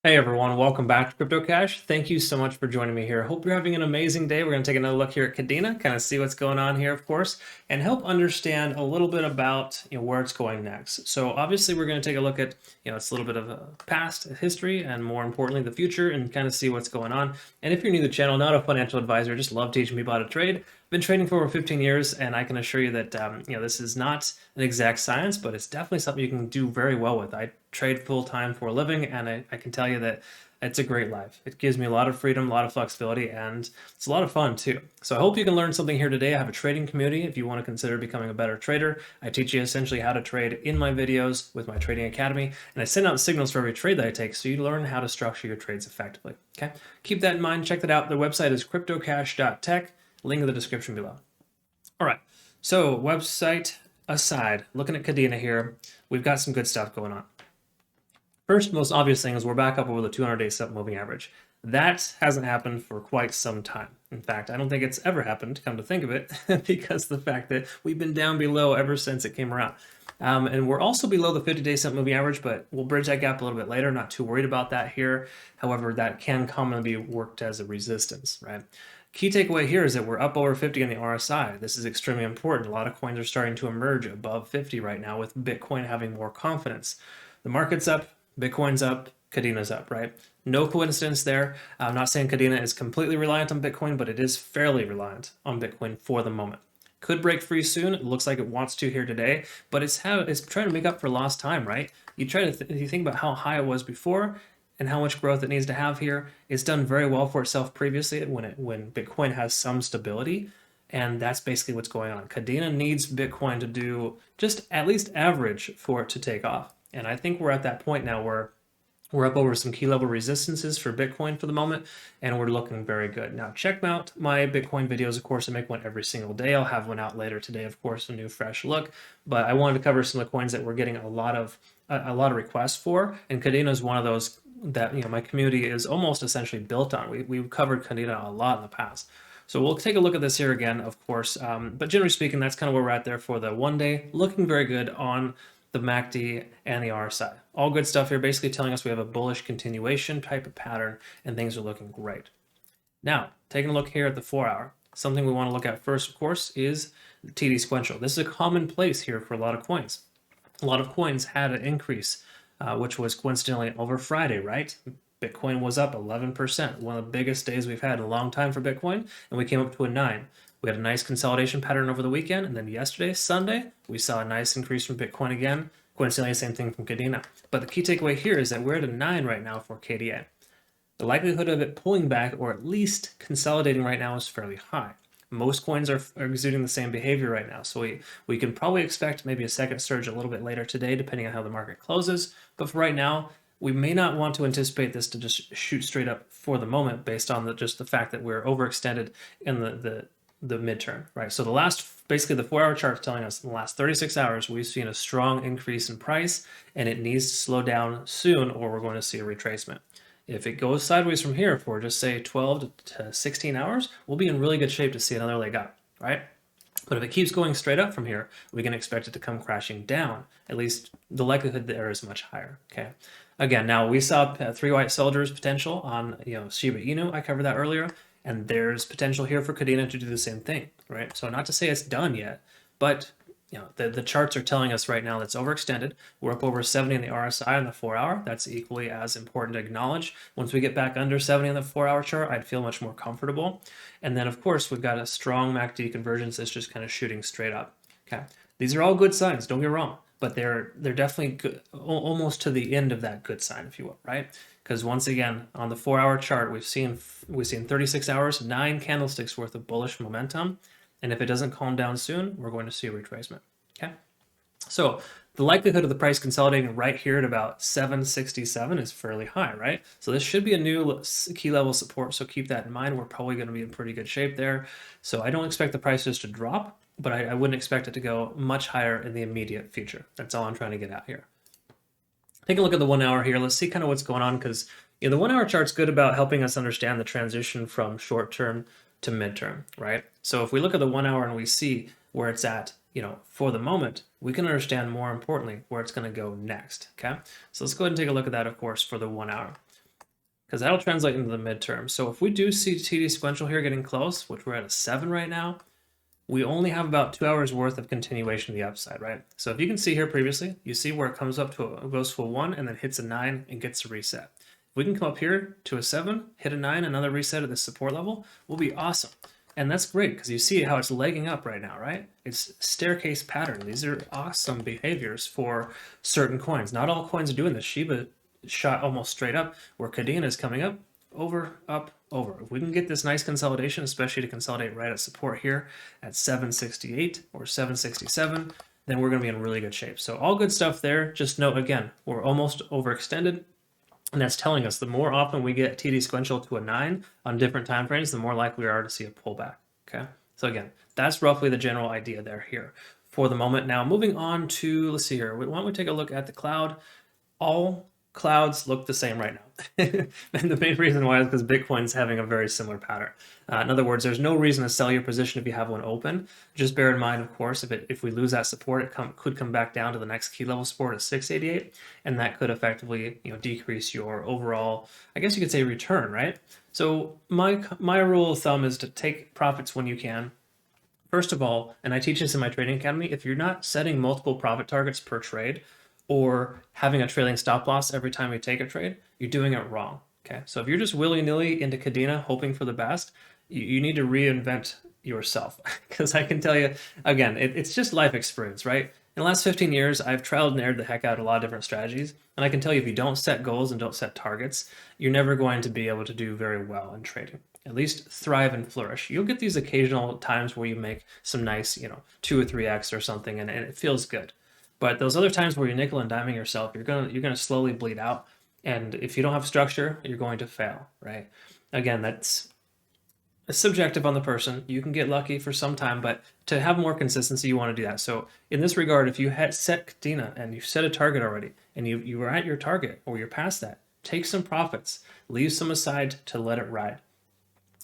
Hey everyone, welcome back to CryptoCache. Thank you so much for joining me here. Hope you're having an amazing day. We're going to take another look here at Kadena, kind of see what's going on here, of course, and help understand a little bit about where it's going next. So obviously we're going to take a look at it's a little bit of a past history and more importantly the future and kind of see what's going on. And if you're new to the channel, not a financial advisor, just love teaching people how to trade. I've been trading for over 15 years, and I can assure you that this is not an exact science, but it's definitely something you can do very well with. I trade full time for a living, and I can tell you that it's a great life. It gives me a lot of freedom, a lot of flexibility, and it's a lot of fun too. So I hope you can learn something here today. I have a trading community if you want to consider becoming a better trader. I teach you essentially how to trade in my videos with my trading academy, and I send out signals for every trade that I take so you learn how to structure your trades effectively. Okay, keep that in mind. Check that out. The website is CryptoCache.tech. Link in the description below. All right, so website aside, looking at Kadena here, we've got some good stuff going on. First, most obvious thing is we're back up over the 200-day simple moving average. That hasn't happened for quite some time. In fact, I don't think it's ever happened, come to think of it, because the fact that we've been down below ever since it came around. And we're also below the 50-day simple moving average, but we'll bridge that gap a little bit later. Not too worried about that here. However, that can commonly be worked as a resistance, right? Key takeaway here is that we're up over 50 on the RSI. This is extremely important. A lot of coins are starting to emerge above 50 right now, with Bitcoin having more confidence. The market's up, Bitcoin's up, Kadena's up, right? No coincidence there. I'm not saying Kadena is completely reliant on Bitcoin, but it is fairly reliant on Bitcoin for the moment. Could break free soon. It looks like it wants to here today, but it's trying to make up for lost time, right? You think about how high it was before and how much growth it needs to have here. It's done very well for itself previously when Bitcoin has some stability, and that's basically what's going on. Kadena needs Bitcoin to do just at least average for it to take off. And I think we're at that point now where we're up over some key level resistances for Bitcoin for the moment, and we're looking very good. Now, check out my Bitcoin videos. Of course, I make one every single day. I'll have one out later today, of course, a new fresh look. But I wanted to cover some of the coins that we're getting a lot of requests for, and Kadena is one of those that my community is almost essentially built on. We've covered Kadena a lot in the past. So we'll take a look at this here again, of course. But generally speaking, that's kind of where we're at there for the 1 day. Looking very good on the MACD and the RSI. All good stuff here, basically telling us we have a bullish continuation type of pattern and things are looking great. Now, taking a look here at the 4 hour, something we want to look at first, of course, is the TD sequential. This is a common place here for a lot of coins. A lot of coins had an increase, which was coincidentally over Friday, right? Bitcoin was up 11%, one of the biggest days we've had in a long time for Bitcoin, and we came up to a 9. We had a nice consolidation pattern over the weekend, and then yesterday, Sunday, we saw a nice increase from Bitcoin again. Coincidentally, same thing from Kadena. But the key takeaway here is that we're at a 9 right now for KDA. The likelihood of it pulling back, or at least consolidating right now, is fairly high. Most coins are exuding the same behavior right now, so we can probably expect maybe a second surge a little bit later today, depending on how the market closes. But for right now, we may not want to anticipate this to just shoot straight up for the moment based on just the fact that we're overextended in the midterm, right? So basically the 4 hour chart is telling us in the last 36 hours, we've seen a strong increase in price and it needs to slow down soon or we're going to see a retracement. If it goes sideways from here for just say 12 to 16 hours, we'll be in really good shape to see another leg up, right? But if it keeps going straight up from here, we can expect it to come crashing down. At least the likelihood there is much higher, okay? Again, now we saw 3 white soldiers potential on Shiba Inu. I covered that earlier. And there's potential here for Kadena to do the same thing, right? So not to say it's done yet, but the charts are telling us right now that's overextended. We're up over 70 in the RSI on the 4 hour. That's equally as important to acknowledge. Once we get back under 70 on the 4 hour chart, I'd feel much more comfortable. And then of course, we've got a strong MACD convergence that's just kind of shooting straight up. Okay, these are all good signs, don't get me wrong, but they're definitely good, almost to the end of that good sign, if you will, right? Because once again, on the 4 hour chart, we've seen 36 hours, 9 candlesticks worth of bullish momentum. And if it doesn't calm down soon, we're going to see a retracement. Okay. So the likelihood of the price consolidating right here at about 767 is fairly high, right? So this should be a new key level support. So keep that in mind. We're probably going to be in pretty good shape there. So I don't expect the prices to drop, but I wouldn't expect it to go much higher in the immediate future. That's all I'm trying to get at here. Take a look at the 1 hour here. Let's see kind of what's going on because the 1 hour chart's good about helping us understand the transition from short term to midterm, right? So if we look at the 1 hour and we see where it's at, for the moment, we can understand more importantly where it's going to go next, okay? So let's go ahead and take a look at that, of course, for the 1 hour. because that'll translate into the midterm. So if we do see TD sequential here getting close, which we're at a 7 right now, we only have about 2 hours worth of continuation of the upside, right? So if you can see here previously, you see where it comes up to goes to a 1 and then hits a 9 and gets a reset. If we can come up here to a 7, hit a 9, another reset at the support level, will be awesome. And that's great because you see how it's legging up right now, right? It's staircase pattern. These are awesome behaviors for certain coins. Not all coins are doing this. Shiba shot almost straight up, where Kadena is coming up, over, up, over. If we can get this nice consolidation, especially to consolidate right at support here at 768 or 767, then we're going to be in really good shape. So all good stuff there. Just note again, we're almost overextended. And that's telling us the more often we get TD sequential to a 9 on different time frames, the more likely we are to see a pullback. Okay. So again, that's roughly the general idea there here for the moment. Now moving on to, let's see here. Why don't we take a look at the cloud? All clouds look the same right now. And the main reason why is because Bitcoin's having a very similar pattern. In other words, there's no reason to sell your position if you have one open. Just bear in mind, of course, if we lose that support, it could come back down to the next key level support at 688, and that could effectively decrease your overall, I guess you could say, return, right? So my rule of thumb is to take profits when you can. First of all, and I teach this in my trading academy, if you're not setting multiple profit targets per trade, or having a trailing stop loss every time you take a trade, you're doing it wrong. Okay, so if you're just willy-nilly into Kadena hoping for the best, you need to reinvent yourself. Because I can tell you, again, it's just life experience, right? In the last 15 years, I've trialed and errored the heck out of a lot of different strategies. And I can tell you, if you don't set goals and don't set targets, you're never going to be able to do very well in trading. At least thrive and flourish. You'll get these occasional times where you make some nice, 2 or 3x or something, and it feels good. But those other times where you're nickel and diming yourself, you're gonna slowly bleed out. And if you don't have structure, you're going to fail, right? Again, that's subjective on the person. You can get lucky for some time, but to have more consistency, you want to do that. So in this regard, if you had set Kadena and you set a target already, and you were at your target or you're past that, take some profits, leave some aside to let it ride.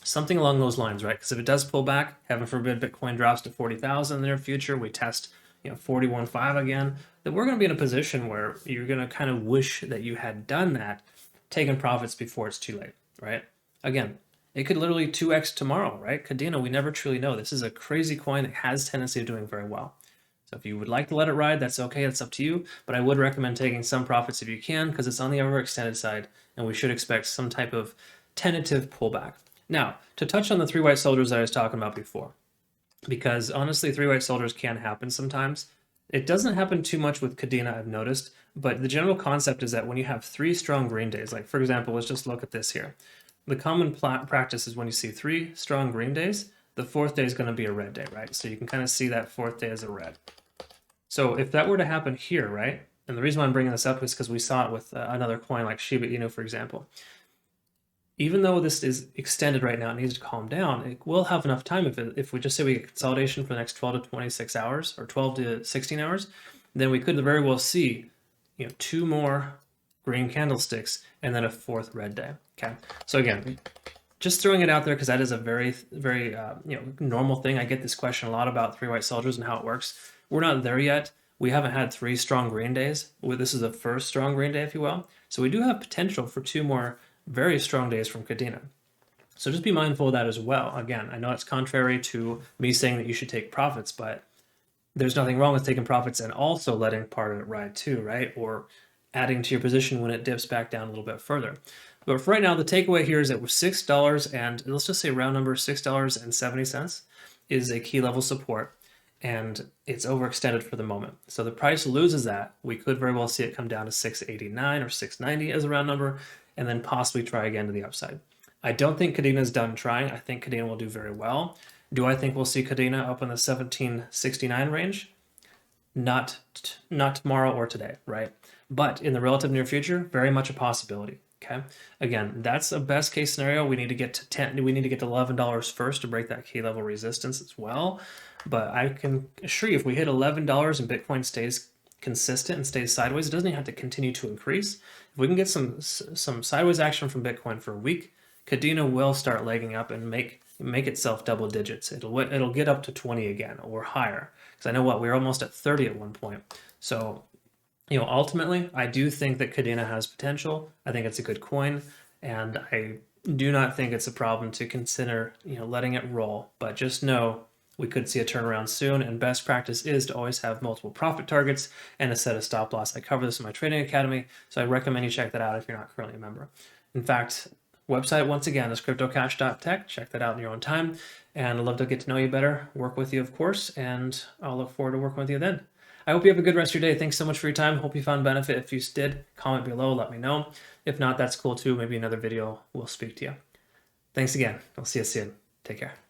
Something along those lines, right? Because if it does pull back, heaven forbid Bitcoin drops to 40,000 in the near future, we test 41.5 again, then we're going to be in a position where you're going to kind of wish that you had done that, taken profits before it's too late, right? Again, it could literally 2x tomorrow, right? Kadena, we never truly know. This is a crazy coin that has tendency of doing very well. So if you would like to let it ride, that's okay. It's up to you. But I would recommend taking some profits if you can, because it's on the overextended side, and we should expect some type of tentative pullback. Now, to touch on the 3 white soldiers I was talking about before, because honestly, 3 white soldiers can happen sometimes. It doesn't happen too much with Kadena, I've noticed, but the general concept is that when you have 3 strong green days, like for example, let's just look at this here. The common practice is when you see 3 strong green days, the 4th day is going to be a red day, right? So you can kind of see that 4th day as a red. So if that were to happen here, right? And the reason why I'm bringing this up is because we saw it with another coin like Shiba Inu, for example. Even though this is extended right now, it needs to calm down, it will have enough time if we just say we get consolidation for the next 12 to 26 hours or 12 to 16 hours, then we could very well see 2 more green candlesticks and then a 4th red day. Okay, so again, just throwing it out there because that is a very, very normal thing. I get this question a lot about 3 white soldiers and how it works. We're not there yet. We haven't had 3 strong green days. This is the first strong green day, if you will. So we do have potential for 2 more very strong days from Kadena. So just be mindful of that as well. Again, I know it's contrary to me saying that you should take profits, but there's nothing wrong with taking profits and also letting part of it ride too, right? Or adding to your position when it dips back down a little bit further. But for right now, the takeaway here is that with $6 and let's just say round number $6.70 is a key level support, and it's overextended for the moment. So the price loses that. We could very well see it come down to 689 or 690 as a round number, and then possibly try again to the upside. I don't think Kadena's done trying. I think Kadena will do very well. Do I think we'll see Kadena up in the 1769 range? Not tomorrow or today, right? But in the relative near future, very much a possibility. Okay. Again, that's a best case scenario. We need to get to we need to get to $11 first to break that key level resistance as well. But I can assure you, if we hit $11 and Bitcoin stays consistent and stays sideways, it doesn't even have to continue to increase. If we can get some sideways action from Bitcoin for a week, Kadena will start legging up and make itself double digits. It'll get up to 20 again or higher. Because I know we were almost at 30 at one point. So ultimately, I do think that Kadena has potential. I think it's a good coin. And I do not think it's a problem to consider, letting it roll, but just know we could see a turnaround soon, and best practice is to always have multiple profit targets and a set of stop loss. I cover this in my trading academy, so I recommend you check that out if you're not currently a member. In fact, website once again is CryptoCache.tech. Check that out in your own time, and I'd love to get to know you better, work with you, of course, and I'll look forward to working with you then. I hope you have a good rest of your day. Thanks so much for your time. Hope you found benefit. If you did, comment below, let me know. If not, that's cool too. Maybe another video will speak to you. Thanks again. I'll see you soon. Take care.